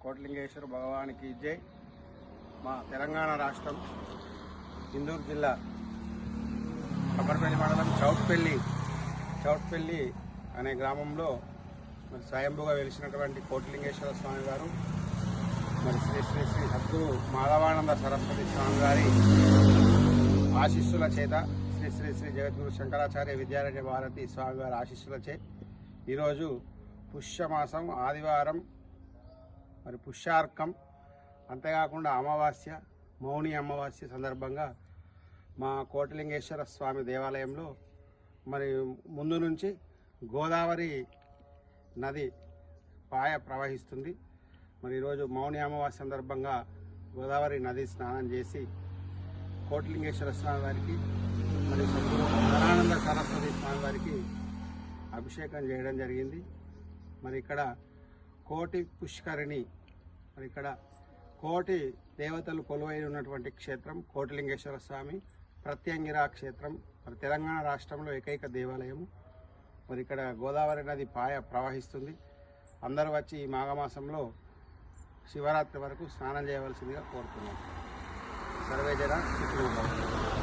కోటలింగేశ్వర భగవానికి జై. మా తెలంగాణ రాష్ట్రం ఇందూరు జిల్లా కమ్మరపల్లి మండలం చౌట్పల్లి అనే గ్రామంలో మరి స్వయంభూగా వెలిసినటువంటి కోటలింగేశ్వర స్వామి గారు మరి శ్రీ శ్రీ శ్రీ సద్గురు మాధవానంద సరస్వతి స్వామి గారి ఆశీస్సుల చేత శ్రీ శ్రీ శ్రీ జగద్గురు శంకరాచార్య విద్యారణ్య భారతి స్వామి గారి ఆశీస్సులచే ఈరోజు పుష్యమాసం ఆదివారం మరి పుష్యార్కం, అంతేకాకుండా అమావాస్య, మౌని అమావాస్య సందర్భంగా మా కోటలింగేశ్వర స్వామి దేవాలయంలో మరి ముందు నుంచి గోదావరి నది పాయ ప్రవహిస్తుంది. మరి ఈరోజు మౌని అమావాస్య సందర్భంగా గోదావరి నది స్నానం చేసి కోటలింగేశ్వర స్వామి వారికి మరి ధనానంద సరస్వతి స్వామి వారికి అభిషేకం చేయడం జరిగింది. మరి ఇక్కడ కోటి పుష్కరిణి, మరి ఇక్కడ కోటి దేవతలు కొలువై ఉన్నటువంటి క్షేత్రం కోటలింగేశ్వర స్వామి ప్రత్యంగిరా క్షేత్రం. మరి తెలంగాణ రాష్ట్రంలో ఏకైక దేవాలయము. మరి ఇక్కడ గోదావరి నది పాయ ప్రవహిస్తుంది. అందరూ వచ్చి ఈ మాఘమాసంలో శివరాత్రి వరకు స్నానం చేయవలసిందిగా కోరుతున్నాం. సర్వేజన సుఖినో భవంతు.